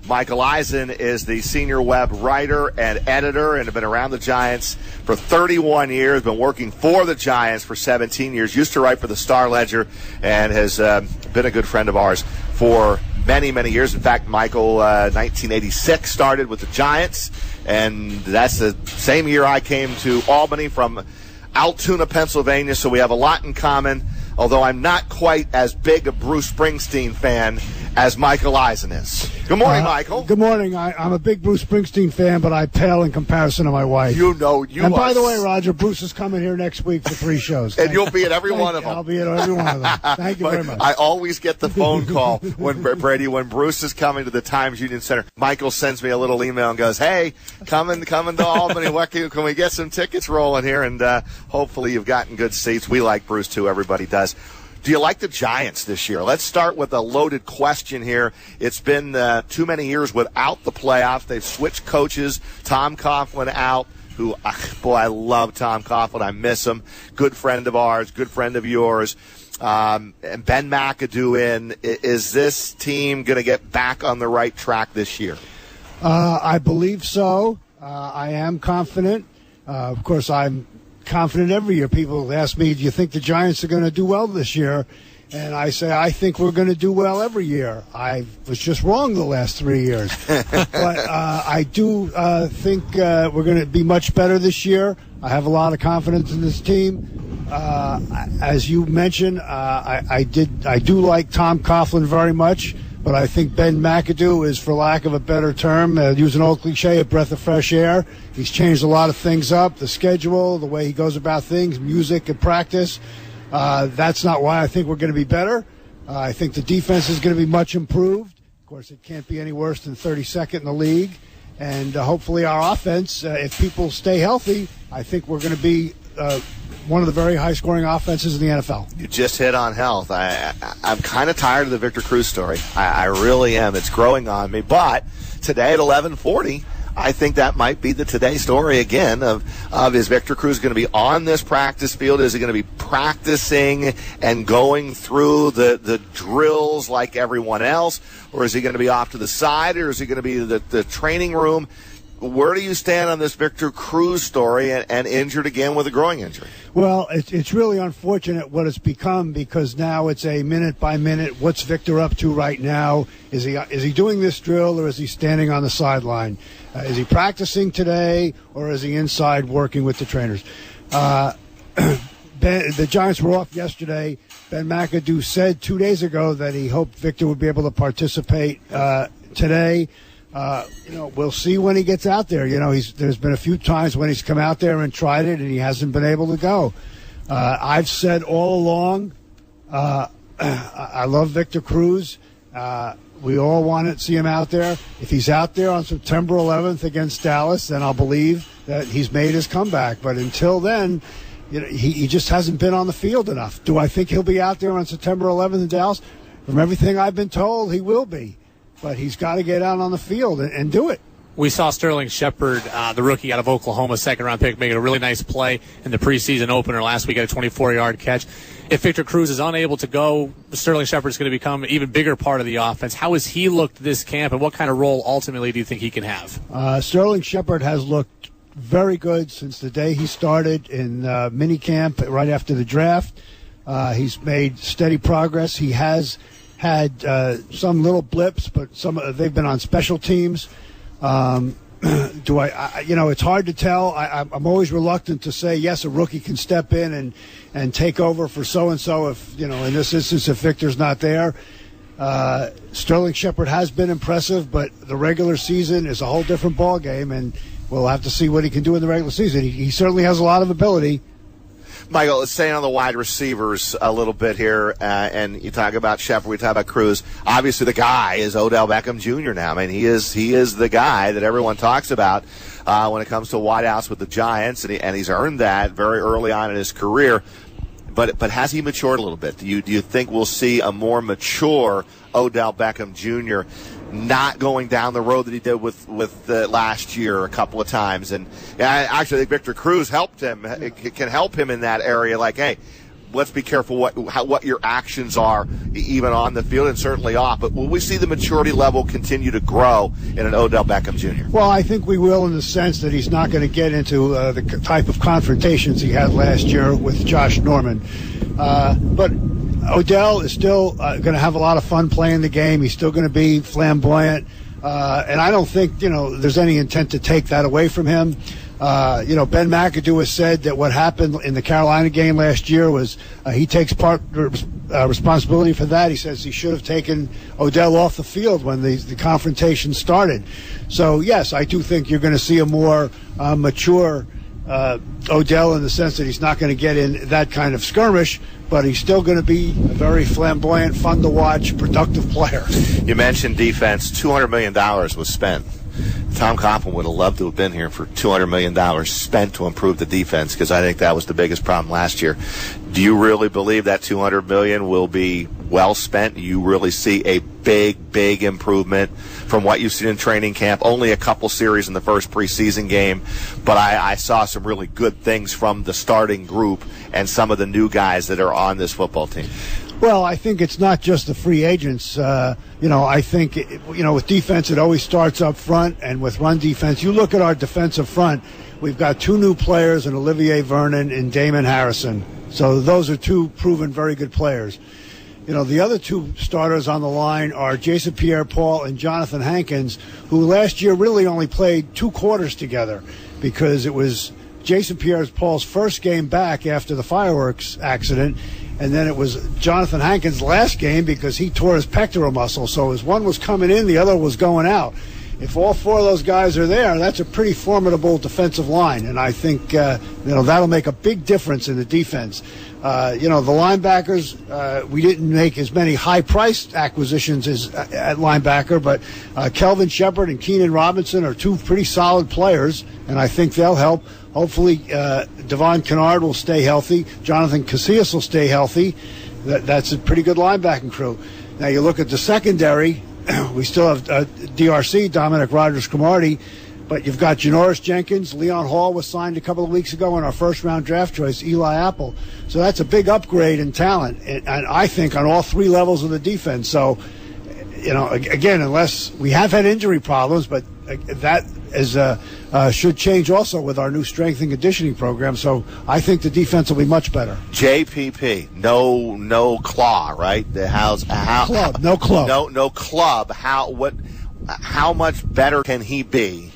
Michael Eisen is the senior web writer and editor and has been around the Giants for 31 years, been working for the Giants for 17 years, used to write for the Star-Ledger, and has been a good friend of ours for many, many years. In fact, Michael, 1986 started with the Giants, and that's the same year I came to Albany from Altoona, Pennsylvania, so we have a lot in common, although I'm not quite as big a Bruce Springsteen fan as Michael Eisen is. Good morning, Michael. Good morning. I'm a big Bruce Springsteen fan, but I pale in comparison to my wife. You know you And are. by the way, Roger, Bruce is coming here next week for 3 shows. And you'll be at every one of them. I'll be at every one of them. Thank you very much. I always get the phone call when Bruce is coming to the Times Union Center. Michael sends me a little email and goes, "Hey, coming to Albany. Can we get some tickets rolling here?" And hopefully you've gotten good seats. We like Bruce too. Everybody does. Do you like the Giants this year? Let's start with a loaded question here. It's been too many years without the playoffs. They've switched coaches. Tom Coughlin out, who, boy, I love Tom Coughlin. I miss him. Good friend of ours, good friend of yours. And Ben McAdoo in. Is this team going to get back on the right track this year? I believe so. I am confident. Of course, I'm confident every year. People ask me, do you think the Giants are going to do well this year? And I say, I think we're going to do well every year. I was just wrong the last 3 years. But I do think we're going to be much better this year. I have a lot of confidence in this team. As you mentioned, I do like Tom Coughlin very much. But I think Ben McAdoo is, for lack of a better term, use an old cliche, a breath of fresh air. He's changed a lot of things up, the schedule, the way he goes about things, music and practice. That's not why I think we're going to be better. I think the defense is going to be much improved. Of course, it can't be any worse than 32nd in the league. And hopefully our offense, if people stay healthy, I think we're going to be one of the very high-scoring offenses in the NFL. You just hit on health. I'm kind of tired of the Victor Cruz story. I really am. It's growing on me. But today at 11:40, I think that might be the today story again of is Victor Cruz going to be on this practice field? Is he going to be practicing and going through the drills like everyone else? Or is he going to be off to the side? Or is he going to be the training room? Where do you stand on this Victor Cruz story and injured again with a groin injury? Well, it's really unfortunate what it's become, because now it's a minute by minute. What's Victor up to right now? Is he doing this drill, or is he standing on the sideline? Is he practicing today, or is he inside working with the trainers? The Giants were off yesterday. Ben McAdoo said 2 days ago that he hoped Victor would be able to participate today. We'll see when he gets out there. There's been a few times when he's come out there and tried it, and he hasn't been able to go. I've said all along, I love Victor Cruz. We all want to see him out there. If he's out there on September 11th against Dallas, then I'll believe that he's made his comeback. But until then, he just hasn't been on the field enough. Do I think he'll be out there on September 11th in Dallas? From everything I've been told, he will be. But he's got to get out on the field and do it. We saw Sterling Shepard, the rookie out of Oklahoma, second-round pick, making a really nice play in the preseason opener last week at a 24-yard catch. If Victor Cruz is unable to go, Sterling Shepard is going to become an even bigger part of the offense. How has he looked this camp, and what kind of role ultimately do you think he can have? Sterling Shepard has looked very good since the day he started in minicamp right after the draft. He's made steady progress. He has had some little blips, but they've been on special teams. It's hard to tell. I'm always reluctant to say, yes, a rookie can step in and take over for so-and-so if, in this instance, if Victor's not there. Sterling Shepard has been impressive, but the regular season is a whole different ballgame, and we'll have to see what he can do in the regular season. He certainly has a lot of ability. Michael, let's stay on the wide receivers a little bit here, and you talk about Shepard, we talk about Cruz. Obviously, the guy is Odell Beckham Jr. now. I mean, he is the guy that everyone talks about when it comes to wideouts with the Giants, and he's earned that very early on in his career. But has he matured a little bit? Do you think we'll see a more mature Odell Beckham Jr. not going down the road that he did with last year a couple of times? And I actually think Victor Cruz helped him. It can help him in that area. Like, hey, let's be careful what your actions are, even on the field and certainly off. But will we see the maturity level continue to grow in an Odell Beckham Jr.? Well, I think we will, in the sense that he's not going to get into the type of confrontations he had last year with Josh Norman. But Odell is still going to have a lot of fun playing the game. He's still going to be flamboyant. And I don't think, there's any intent to take that away from him. Ben McAdoo has said that what happened in the Carolina game last year was he takes part responsibility for that. He says he should have taken Odell off the field when the confrontation started. So, yes, I do think you're going to see a more mature Odell, in the sense that he's not going to get in that kind of skirmish, but he's still going to be a very flamboyant, fun-to-watch, productive player. You mentioned defense. $200 million was spent. Tom Coughlin would have loved to have been here for $200 million spent to improve the defense, because I think that was the biggest problem last year. Do you really believe that $200 million will be well spent? Do you really see a big improvement from what you've seen in training camp? Only a couple series in the first preseason game, but I saw some really good things from the starting group and some of the new guys that are on this football team. Well, I think it's not just the free agents. I think, with defense, it always starts up front, and with run defense, you look at our defensive front, we've got two new players in Olivier Vernon and Damon Harrison. So those are two proven very good players. The other two starters on the line are Jason Pierre-Paul and Jonathan Hankins, who last year really only played 2 quarters together, because it was Jason Pierre-Paul's first game back after the fireworks accident, and then it was Jonathan Hankins' last game because he tore his pectoral muscle. So as one was coming in, the other was going out. If all 4 of those guys are there, that's a pretty formidable defensive line, and I think that'll make a big difference in the defense. The linebackers, we didn't make as many high-priced acquisitions as at linebacker, but Kelvin Shepard and Keenan Robinson are 2 pretty solid players, and I think they'll help. Hopefully, Devon Kennard will stay healthy. Jonathan Casillas will stay healthy. That's a pretty good linebacking crew. Now, you look at the secondary, we still have DRC, Dominic Rodgers-Cromartie, but you've got Janoris Jenkins. Leon Hall was signed a couple of weeks ago, and our first-round draft choice, Eli Apple. So that's a big upgrade in talent, and I think on all 3 levels of the defense. So, again, unless we have had injury problems, but that should change also with our new strength and conditioning program. So I think the defense will be much better. JPP, no claw, right? No club. No club. How much better can he be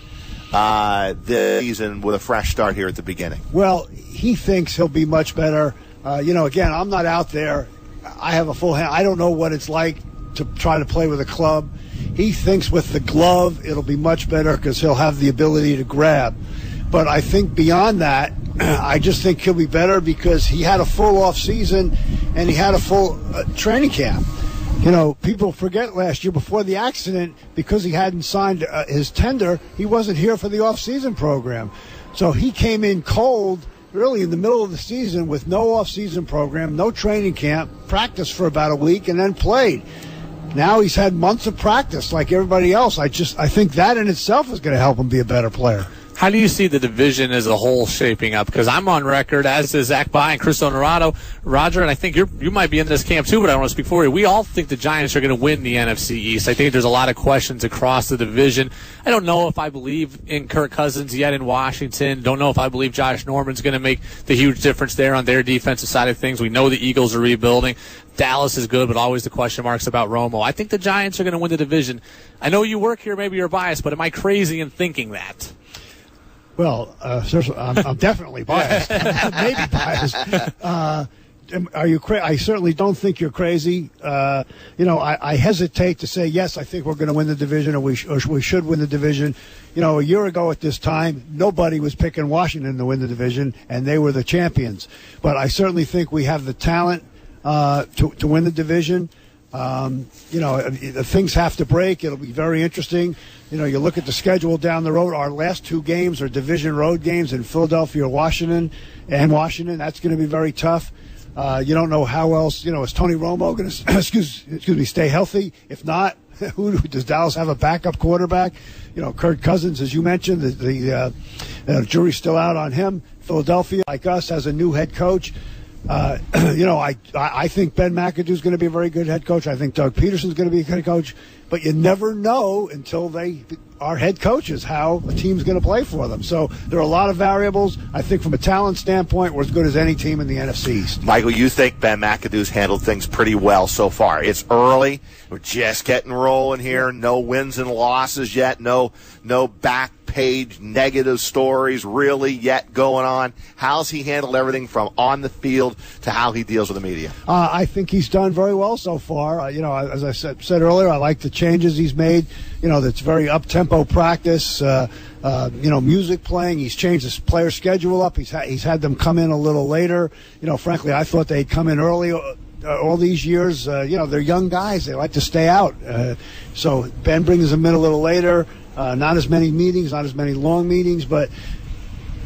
this season with a fresh start here at the beginning? Well, he thinks he'll be much better. Again, I'm not out there. I have a full hand. I don't know what it's like to try to play with a club. He thinks with the glove it'll be much better because he'll have the ability to grab. But I think beyond that, I just think he'll be better because he had a full off season and he had a full training camp. People forget last year before the accident, because he hadn't signed his tender, he wasn't here for the off-season program. So he came in cold really in the middle of the season with no off-season program, no training camp, practiced for about a week, and then played. Now he's had months of practice like everybody else. I think that in itself is going to help him be a better player. How do you see the division as a whole shaping up? Because I'm on record, as is Zach Bye and Chris Honorado, Roger, and I think you might be in this camp too, but I don't want to speak for you. We all think the Giants are going to win the NFC East. I think there's a lot of questions across the division. I don't know if I believe in Kirk Cousins yet in Washington. Don't know if I believe Josh Norman's going to make the huge difference there on their defensive side of things. We know the Eagles are rebuilding. Dallas is good, but always the question marks about Romo. I think the Giants are going to win the division. I know you work here, maybe you're biased, but am I crazy in thinking that? Well, I'm definitely biased. Maybe biased. Are you crazy? I certainly don't think you're crazy. I hesitate to say, yes, I think we're going to win the division, or we should win the division. A year ago at this time, nobody was picking Washington to win the division, and they were the champions. But I certainly think we have the talent to win the division. Things have to break. It'll be very interesting. You look at the schedule down the road. Our last 2 games are division road games in Philadelphia, Washington. That's going to be very tough. You don't know how else. Is Tony Romo going to stay healthy? If not, who does Dallas have a backup quarterback? Kirk Cousins, as you mentioned, the jury's still out on him. Philadelphia, like us, has a new head coach. I think Ben McAdoo's going to be a very good head coach. I think Doug Peterson's going to be a good coach. But you never know until they are head coaches how a team's going to play for them. So there are a lot of variables. I think from a talent standpoint, we're as good as any team in the NFC East. Michael, you think Ben McAdoo's handled things pretty well so far? It's early. We're just getting rolling here. No wins and losses yet. No back page negative stories really yet going on. How's he handled everything from on the field to how he deals with the media? I think he's done very well so far. As I said earlier, I like the changes he's made. That's very up-tempo practice. Music playing. He's changed his player schedule up. He's had them come in a little later. Frankly, I thought they'd come in early. All these years, they're young guys. They like to stay out. So Ben brings them in a little later. Not as many meetings, not as many long meetings, but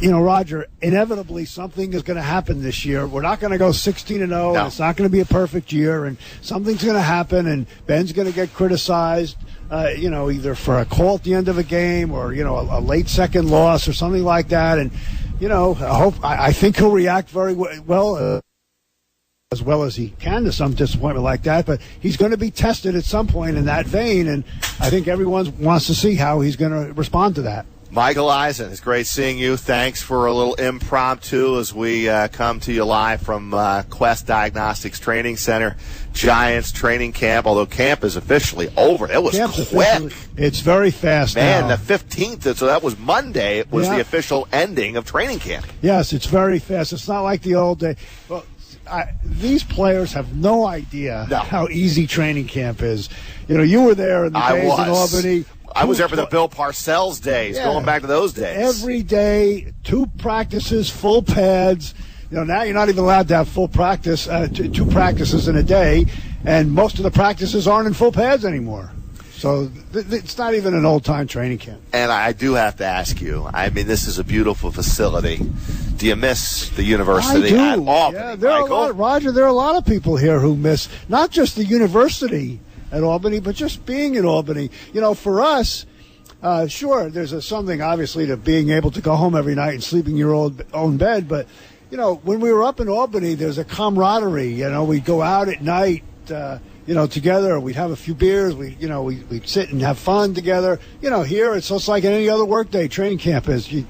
Roger, inevitably something is going to happen this year. We're not going to go 16-0. No. And it's not going to be a perfect year, and something's going to happen, and Ben's going to get criticized, either for a call at the end of a game or a late second loss or something like that. And I think he'll react very well. As well as he can to some disappointment like that, but he's going to be tested at some point in that vein, and I think everyone wants to see how he's going to respond to that. Michael Eisen, it's great seeing you. Thanks for a little impromptu as we come to you live from Quest Diagnostics Training Center. Giants training camp, although camp is officially over. It was quick. It's very fast Man, now. the 15th, so that was Monday. It was the official ending of training camp. Yes, it's very fast. It's not like the old day. Well, these players have no idea how easy training camp is. You were there in the days in Albany. I was there for the Bill Parcells days, going back to those days. Every day, 2 practices, full pads. Now you're not even allowed to have full practice, 2 practices in a day, and most of the practices aren't in full pads anymore. So it's not even an old-time training camp. And I do have to ask you, this is a beautiful facility. Do you miss the university at Albany, Michael? Roger, there are a lot of people here who miss not just the university at Albany, but just being in Albany. For us, sure, there's something, obviously, to being able to go home every night and sleeping in your own bed. But, when we were up in Albany, there's a camaraderie. We'd go out at night, together. We'd have a few beers. We'd sit and have fun together. Here it's just like any other workday. Training camp is you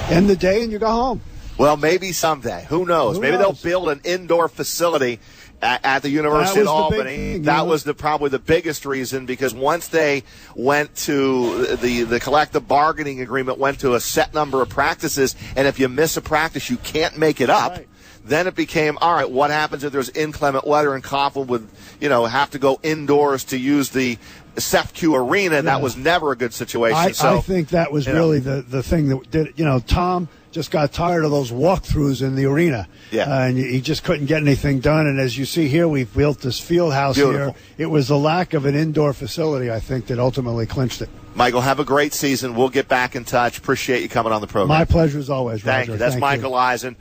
end the day and you go home. Well, maybe someday. Who knows? Maybe they'll build an indoor facility at the University of Albany. That was probably the biggest reason, because once they went to the collective bargaining agreement, went to a set number of practices, and if you miss a practice, you can't make it up. Right. Then it became, all right, what happens if there's inclement weather and Coughlin would, have to go indoors to use the SEFQ arena? That was never a good situation. I think that was really the thing that did, Tom just got tired of those walkthroughs in the arena. And he just couldn't get anything done. And as you see here, we've built this field house here. It was the lack of an indoor facility, I think, that ultimately clinched it. Michael, have a great season. We'll get back in touch. Appreciate you coming on the program. My pleasure as always, Roger. Thank you. That's Michael Eisen.